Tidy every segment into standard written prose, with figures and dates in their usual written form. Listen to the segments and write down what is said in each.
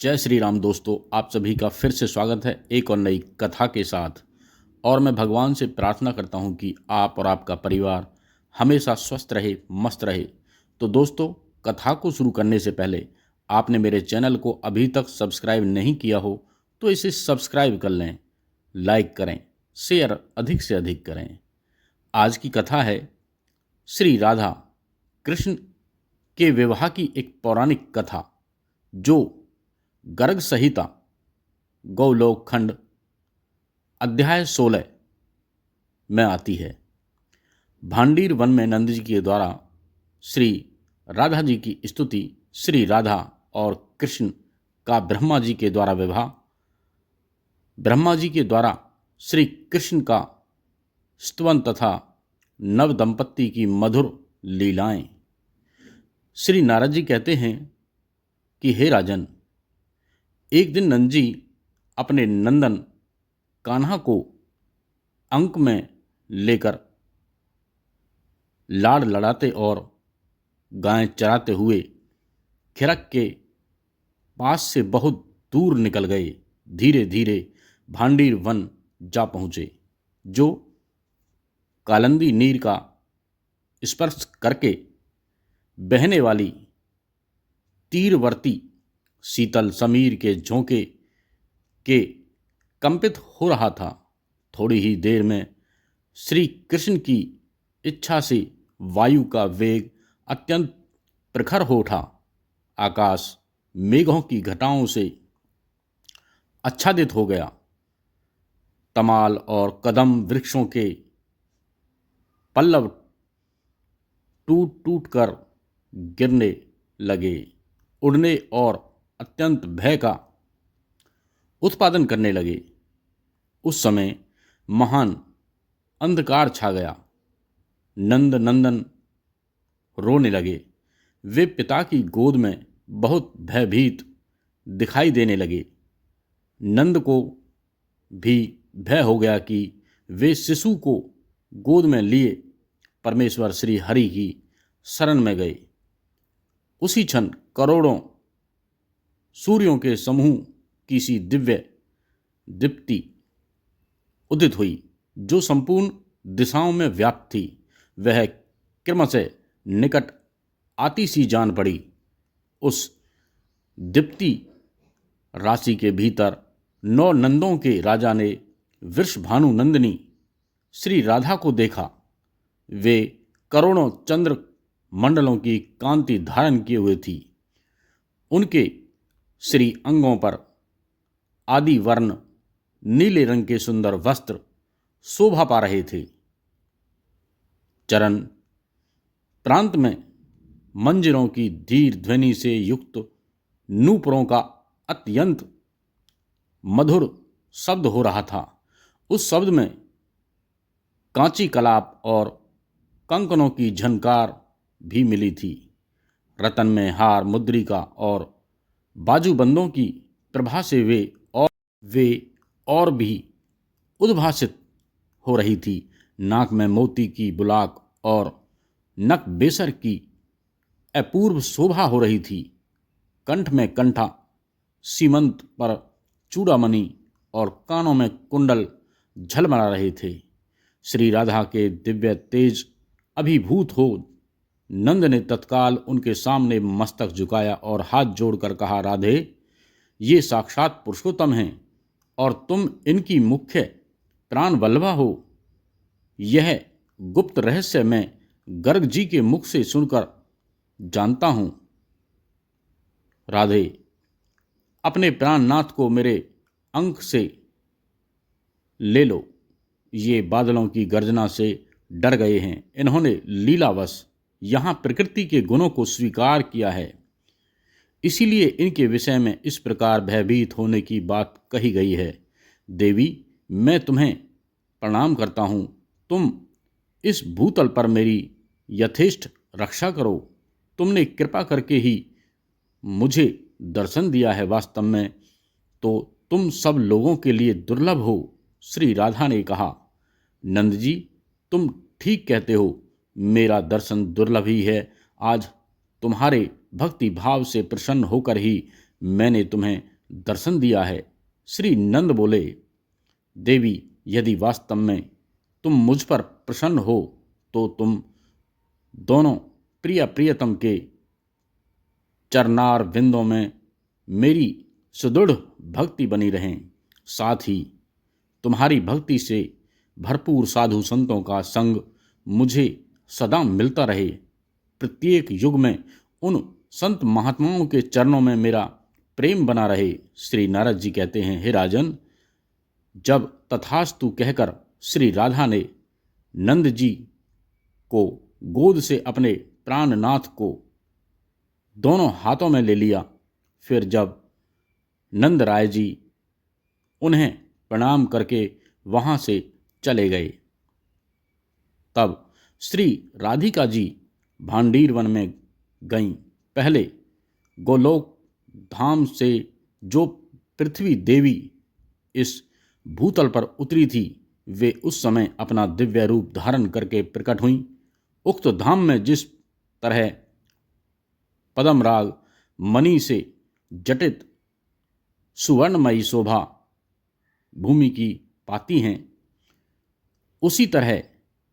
जय श्री राम दोस्तों, आप सभी का फिर से स्वागत है एक और नई कथा के साथ। और मैं भगवान से प्रार्थना करता हूं कि आप और आपका परिवार हमेशा स्वस्थ रहे, मस्त रहे। तो दोस्तों, कथा को शुरू करने से पहले आपने मेरे चैनल को अभी तक सब्सक्राइब नहीं किया हो तो इसे सब्सक्राइब कर लें, लाइक करें, शेयर अधिक से अधिक करें। आज की कथा है श्री राधा कृष्ण के विवाह की एक पौराणिक कथा, जो गर्ग संहिता गौलोक खंड अध्याय 16 में आती है। भांडीर वन में नंद जी के द्वारा श्री राधा जी की स्तुति, श्री राधा और कृष्ण का ब्रह्मा जी के द्वारा विवाह, ब्रह्मा जी के द्वारा श्री कृष्ण का स्तवन तथा नव दंपत्ति की मधुर लीलाएं। श्री नारद जी कहते हैं कि हे राजन, एक दिन नंद जी अपने नंदन कान्हा को अंक में लेकर लाड़ लड़ाते और गाय चराते हुए खिरक के पास से बहुत दूर निकल गए। धीरे धीरे भांडीर वन जा पहुँचे, जो कालंदी नीर का स्पर्श करके बहने वाली तीरवर्ती शीतल समीर के झोंके के कंपित हो रहा था। थोड़ी ही देर में श्री कृष्ण की इच्छा से वायु का वेग अत्यंत प्रखर हो उठा। आकाश मेघों की घटाओं से आच्छादित हो गया। तमाल और कदम वृक्षों के पल्लव टूट टूट कर गिरने लगे, उड़ने और अत्यंत भय का उत्पादन करने लगे। उस समय महान अंधकार छा गया। नंद नंदन रोने लगे। वे पिता की गोद में बहुत भयभीत दिखाई देने लगे। नंद को भी भय हो गया कि वे शिशु को गोद में लिए परमेश्वर श्री हरि की शरण में गए। उसी क्षण करोड़ों सूर्यों के समूह की सी दिव्य दीप्ति उदित हुई, जो संपूर्ण दिशाओं में व्याप्त थी। वह क्रमशः निकट आती सी जान पड़ी। उस दीप्ति राशि के भीतर 9 नंदों के राजा ने वृषभानु नंदिनी श्री राधा को देखा। वे करोड़ों चंद्र मंडलों की कांति धारण किए हुए थी। उनके श्री अंगों पर आदि वर्ण नीले रंग के सुंदर वस्त्र शोभा पा रहे थे। चरण प्रांत में मंजिरों की धीर ध्वनि से युक्त नूपुरों का अत्यंत मधुर शब्द हो रहा था। उस शब्द में कांची कलाप और कंकनों की झनकार भी मिली थी। रतन में हार, मुद्रिका और बाजूबंदों की प्रभा से वे और भी उद्भासित हो रही थी। नाक में मोती की बुलाक और नक बेसर की अपूर्व शोभा हो रही थी। कंठ में कंठा, सीमंत पर चूड़ामणि और कानों में कुंडल झलमला रहे थे। श्री राधा के दिव्य तेज अभिभूत हो नंद ने तत्काल उनके सामने मस्तक झुकाया और हाथ जोड़कर कहा, राधे, ये साक्षात पुरुषोत्तम हैं और तुम इनकी मुख्य प्राण वल्लभा हो। यह गुप्त रहस्य मैं गर्ग जी के मुख से सुनकर जानता हूं। राधे, अपने प्राणनाथ को मेरे अंक से ले लो। ये बादलों की गर्जना से डर गए हैं। इन्होंने लीलावश यहाँ प्रकृति के गुणों को स्वीकार किया है, इसीलिए इनके विषय में इस प्रकार भयभीत होने की बात कही गई है। देवी, मैं तुम्हें प्रणाम करता हूँ। तुम इस भूतल पर मेरी यथेष्ट रक्षा करो। तुमने कृपा करके ही मुझे दर्शन दिया है। वास्तव में तो तुम सब लोगों के लिए दुर्लभ हो। श्री राधा ने कहा, नंद जी, तुम ठीक कहते हो। मेरा दर्शन दुर्लभ ही है। आज तुम्हारे भक्ति भाव से प्रसन्न होकर ही मैंने तुम्हें दर्शन दिया है। श्री नंद बोले, देवी, यदि वास्तव में तुम मुझ पर प्रसन्न हो तो तुम दोनों प्रियतम के चरनार विंदों में मेरी सुदृढ़ भक्ति बनी रहें। साथ ही तुम्हारी भक्ति से भरपूर साधु संतों का संग मुझे सदा मिलता रहे। प्रत्येक युग में उन संत महात्माओं के चरणों में मेरा प्रेम बना रहे। श्री नारद जी कहते हैं, हे राजन, जब तथास्तु कहकर श्री राधा ने नंद जी को गोद से अपने प्राणनाथ को दोनों हाथों में ले लिया, फिर जब नंद राय जी उन्हें प्रणाम करके वहाँ से चले गए, तब श्री राधिका जी भांडीर वन में गईं। पहले गोलोक धाम से जो पृथ्वी देवी इस भूतल पर उतरी थी, वे उस समय अपना दिव्य रूप धारण करके प्रकट हुईं। उक्त धाम में जिस तरह पद्मराग मणि से जटित सुवर्णमयी शोभा भूमि की पाती हैं, उसी तरह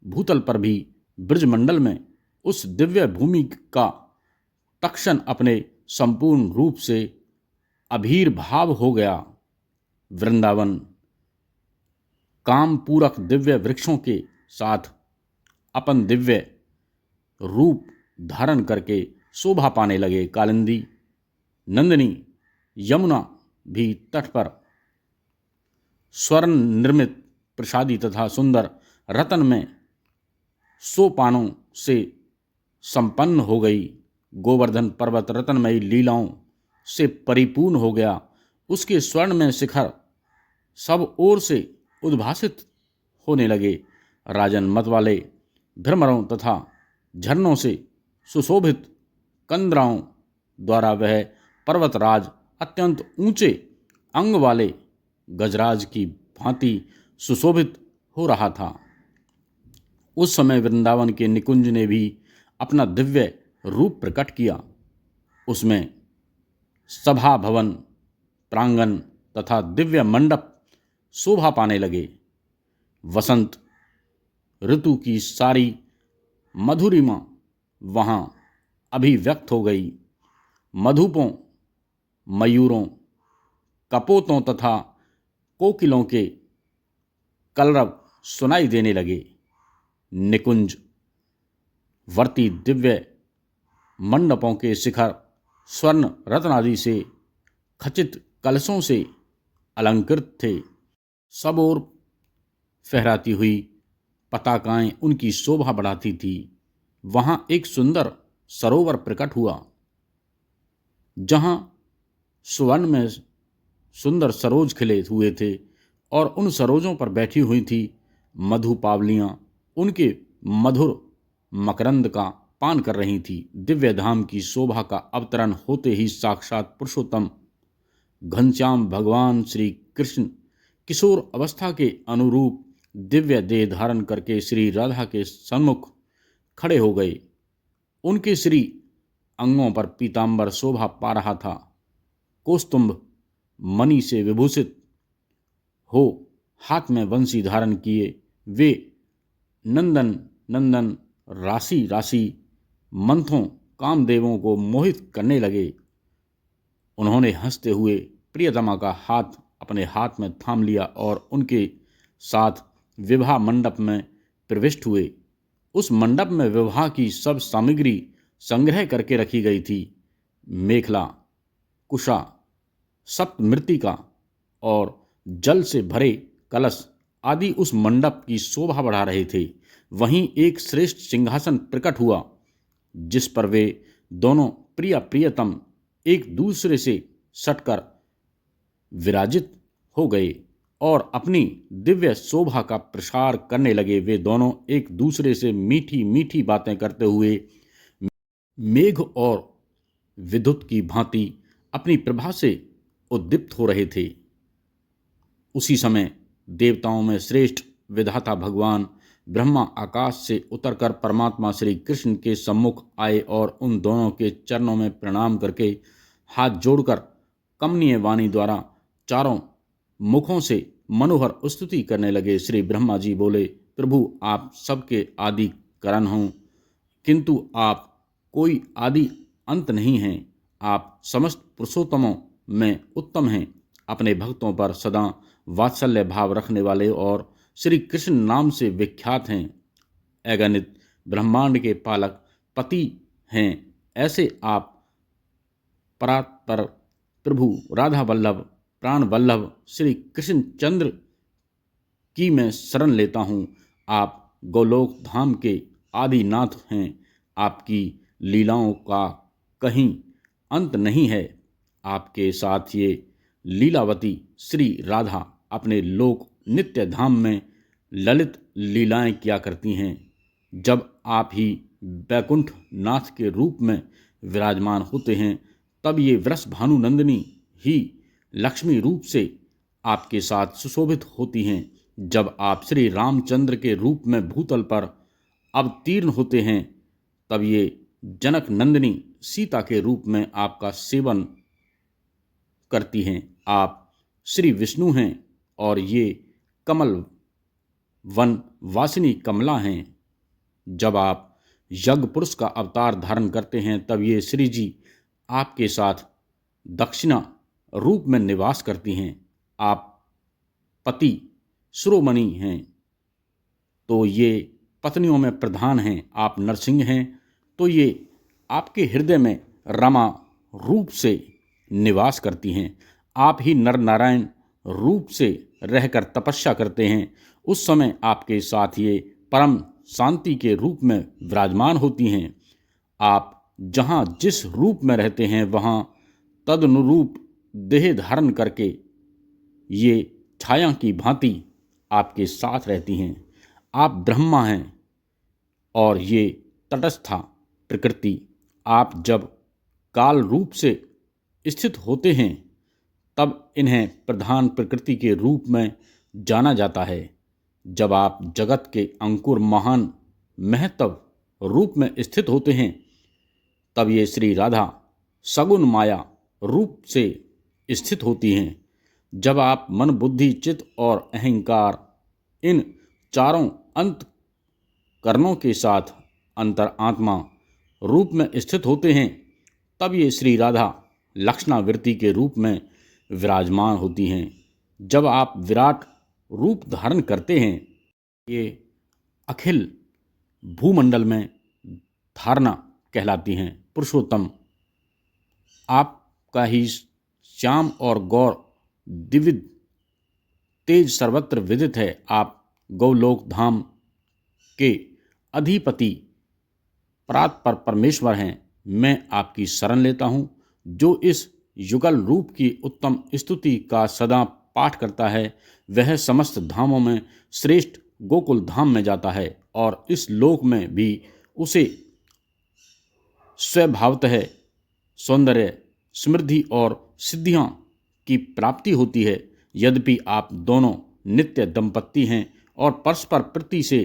भूतल पर भी ब्रजमंडल में उस दिव्य भूमि का तक्षण अपने संपूर्ण रूप से आविर्भाव हो गया। वृंदावन काम पूरक दिव्य वृक्षों के साथ अपन दिव्य रूप धारण करके शोभा पाने लगे। कालिंदी, नंदिनी, यमुना भी तट पर स्वर्ण निर्मित प्रसादी तथा सुंदर रतन में सोपानों से संपन्न हो गई। गोवर्धन पर्वत रतनमयी लीलाओं से परिपूर्ण हो गया। उसके स्वर्ण में शिखर सब ओर से उद्भासित होने लगे। राजन, मत वाले भ्रमरों तथा झरनों से सुशोभित कंदराओं द्वारा वह पर्वतराज अत्यंत ऊंचे अंग वाले गजराज की भांति सुशोभित हो रहा था। उस समय वृंदावन के निकुंज ने भी अपना दिव्य रूप प्रकट किया। उसमें सभा भवन, प्रांगण तथा दिव्य मंडप शोभा पाने लगे। वसंत ऋतु की सारी मधुरिमा वहाँ अभिव्यक्त हो गई। मधुपों, मयूरों, कपोतों तथा कोकिलों के कलरव सुनाई देने लगे। निकुंज वर्ती दिव्य मंडपों के शिखर स्वर्ण रत्न आदि से खचित कलशों से अलंकृत थे। सब ओर फहराती हुई पताकाएं उनकी शोभा बढ़ाती थी। वहाँ एक सुंदर सरोवर प्रकट हुआ, जहाँ स्वर्ण में सुंदर सरोज खिले हुए थे और उन सरोजों पर बैठी हुई थी मधुपावलियाँ उनके मधुर मकरंद का पान कर रही थी। दिव्य धाम की शोभा का अवतरण होते ही साक्षात पुरुषोत्तम घनश्याम भगवान श्री कृष्ण किशोर अवस्था के अनुरूप दिव्य देह धारण करके श्री राधा के सन्मुख खड़े हो गए। उनके श्री अंगों पर पीतांबर शोभा पा रहा था। कौस्तुभ मणि से विभूषित हो हाथ में वंशी धारण किए वे नंदन नंदन राशि राशि मंथों कामदेवों को मोहित करने लगे। उन्होंने हंसते हुए प्रियतमा का हाथ अपने हाथ में थाम लिया और उनके साथ विवाह मंडप में प्रविष्ट हुए। उस मंडप में विवाह की सब सामग्री संग्रह करके रखी गई थी। मेखला, कुशा, सप्तमृत्तिका और जल से भरे कलश आदि उस मंडप की शोभा बढ़ा रहे थे। वहीं एक श्रेष्ठ सिंहासन प्रकट हुआ, जिस पर वे दोनों प्रियतम एक दूसरे से सटकर विराजित हो गए और अपनी दिव्य शोभा का प्रसार करने लगे। वे दोनों एक दूसरे से मीठी मीठी बातें करते हुए मेघ और विद्युत की भांति अपनी प्रभा से उद्दीप्त हो रहे थे। उसी समय देवताओं में श्रेष्ठ विधाता भगवान ब्रह्मा आकाश से उतरकर परमात्मा श्री कृष्ण के सम्मुख आए और उन दोनों के चरणों में प्रणाम करके हाथ जोड़कर कमनीय वाणी द्वारा चारों मुखों से मनोहर स्तुति करने लगे। श्री ब्रह्मा जी बोले, प्रभु आप सबके आदि कारण हों, किंतु आप कोई आदि अंत नहीं हैं। आप समस्त पुरुषोत्तमों में उत्तम हैं। अपने भक्तों पर सदा वात्सल्य भाव रखने वाले और श्री कृष्ण नाम से विख्यात हैं। अगणित ब्रह्मांड के पालक पति हैं। ऐसे आप परात्पर प्रभु राधा वल्लभ प्राण वल्लभ श्री कृष्ण चंद्र की मैं शरण लेता हूँ। आप गोलोक धाम के आदिनाथ हैं। आपकी लीलाओं का कहीं अंत नहीं है। आपके साथ ये लीलावती श्री राधा अपने लोक नित्य धाम में ललित लीलाएं किया करती हैं। जब आप ही बैकुंठ नाथ के रूप में विराजमान होते हैं, तब ये वृष भानुनंदिनी ही लक्ष्मी रूप से आपके साथ सुशोभित होती हैं। जब आप श्री रामचंद्र के रूप में भूतल पर अवतीर्ण होते हैं, तब ये जनक नंदिनी सीता के रूप में आपका सेवन करती हैं। आप श्री विष्णु हैं और ये कमल वन वासिनी कमला हैं। जब आप यज्ञ पुरुष का अवतार धारण करते हैं, तब ये श्री जी आपके साथ दक्षिणा रूप में निवास करती हैं। आप पति शिरोमणि हैं, तो ये पत्नियों में प्रधान हैं। आप नरसिंह हैं, तो ये आपके हृदय में रमा रूप से निवास करती हैं। आप ही नर नारायण रूप से रहकर तपस्या करते हैं। उस समय आपके साथ ये परम शांति के रूप में विराजमान होती हैं। आप जहाँ जिस रूप में रहते हैं, वहाँ तदनुरूप देह धारण करके ये छाया की भांति आपके साथ रहती हैं। आप ब्रह्मा हैं और ये तटस्था प्रकृति। आप जब काल रूप से स्थित होते हैं, तब इन्हें प्रधान प्रकृति के रूप में जाना जाता है। जब आप जगत के अंकुर महान महत्व रूप में स्थित होते हैं, तब ये श्री राधा सगुण माया रूप से स्थित होती हैं। जब आप मन बुद्धि चित्त और अहंकार इन चारों अंत करणों के साथ अंतर आत्मा रूप में स्थित होते हैं, तब ये श्री राधा लक्षणावृत्ति के रूप में विराजमान होती हैं। जब आप विराट रूप धारण करते हैं, ये अखिल भूमंडल में धारणा कहलाती हैं। पुरुषोत्तम आपका ही श्याम और गौर दिव्य तेज सर्वत्र विदित है। आप गौलोक धाम के अधिपति परात्पर परमेश्वर हैं। मैं आपकी शरण लेता हूँ। जो इस युगल रूप की उत्तम स्तुति का सदा पाठ करता है, वह समस्त धामों में श्रेष्ठ गोकुल धाम में जाता है और इस लोक में भी उसे स्वभावतः सौंदर्य समृद्धि और सिद्धियां की प्राप्ति होती है। यद्यपि आप दोनों नित्य दंपत्ति हैं और परस्पर प्रीति से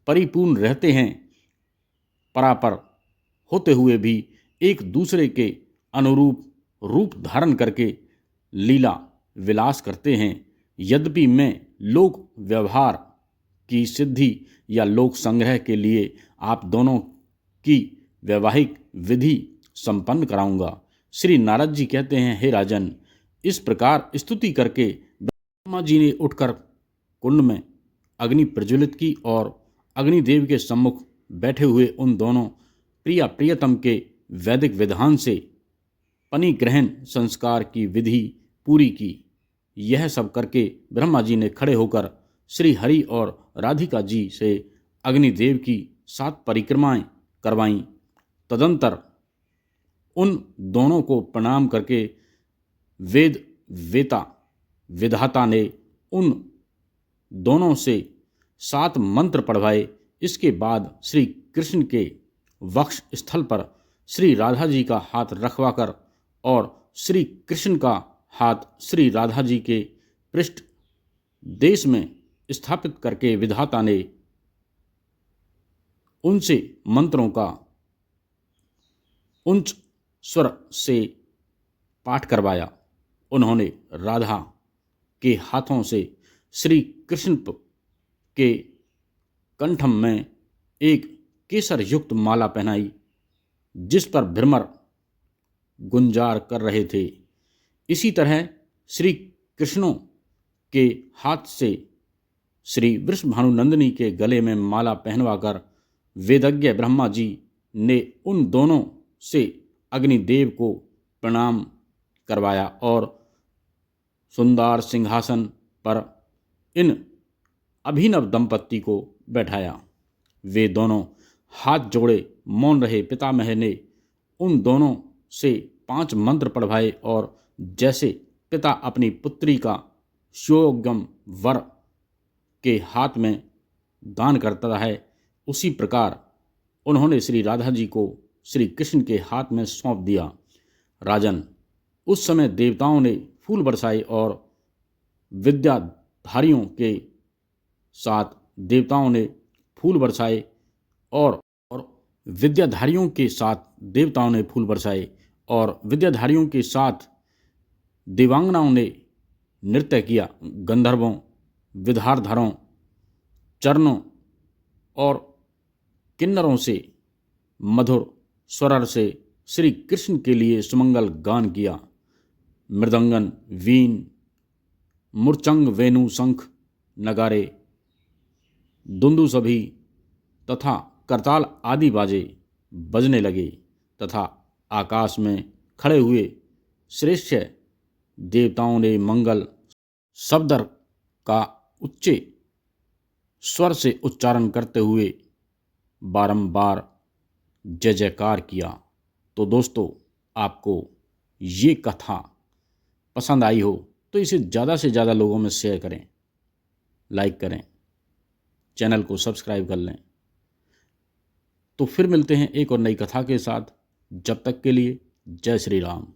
परिपूर्ण रहते हैं, परापर होते हुए भी एक दूसरे के अनुरूप रूप धारण करके लीला विलास करते हैं। यद्यपि मैं लोक व्यवहार की सिद्धि या लोक संग्रह के लिए आप दोनों की वैवाहिक विधि संपन्न कराऊंगा। श्री नारद जी कहते हैं, हे राजन, इस प्रकार स्तुति करके ब्रह्मा जी ने उठकर कुंड में अग्नि प्रज्वलित की और अग्निदेव के सम्मुख बैठे हुए उन दोनों प्रिया प्रियतम के वैदिक विधान से पनिग्रहण संस्कार की विधि पूरी की। यह सब करके ब्रह्मा जी ने खड़े होकर श्री हरि और राधिका जी से अग्निदेव की 7 परिक्रमाएं करवाईं। तदंतर उन दोनों को प्रणाम करके वेद वेता विधाता ने उन दोनों से 7 मंत्र पढ़वाए। इसके बाद श्री कृष्ण के वक्ष स्थल पर श्री राधा जी का हाथ रखवाकर और श्री कृष्ण का हाथ श्री राधा जी के पृष्ठ देश में स्थापित करके विधाता ने उनसे मंत्रों का उच्च स्वर से पाठ करवाया। उन्होंने राधा के हाथों से श्री कृष्ण के कंठम में एक केसर युक्त माला पहनाई, जिस पर भ्रमर गुंजार कर रहे थे। इसी तरह श्री कृष्णों के हाथ से श्री वृषभानुनंदिनी के गले में माला पहनवाकर वेदज्ञ ब्रह्मा जी ने उन दोनों से अग्निदेव को प्रणाम करवाया और सुंदर सिंहासन पर इन अभिनव दंपत्ति को बैठाया। वे दोनों हाथ जोड़े मौन रहे। पितामह ने उन दोनों से 5 मंत्र पढ़वाए और जैसे पिता अपनी पुत्री का सुयोग्यम वर के हाथ में दान करता है, उसी प्रकार उन्होंने श्री राधा जी को श्री कृष्ण के हाथ में सौंप दिया। राजन, उस समय देवताओं ने फूल बरसाए और विद्याधारियों के साथ विद्याधारियों के साथ देवांगनाओं ने नृत्य किया। गंधर्वों, विधारधरों, चरणों और किन्नरों से मधुर स्वर से श्री कृष्ण के लिए सुमंगल गान किया। मृदंगन, वीण, मूर्चंग, वेणु, शंख, नगारे, दुंदुसभी तथा करताल आदि बाजे बजने लगे तथा आकाश में खड़े हुए श्रेष्ठ देवताओं ने मंगल शब्द का उच्चे स्वर से उच्चारण करते हुए बारंबार जय जयकार किया। तो दोस्तों, आपको ये कथा पसंद आई हो तो इसे ज़्यादा से ज़्यादा लोगों में शेयर करें, लाइक करें, चैनल को सब्सक्राइब कर लें। तो फिर मिलते हैं एक और नई कथा के साथ। जब तक के लिए जय श्री राम।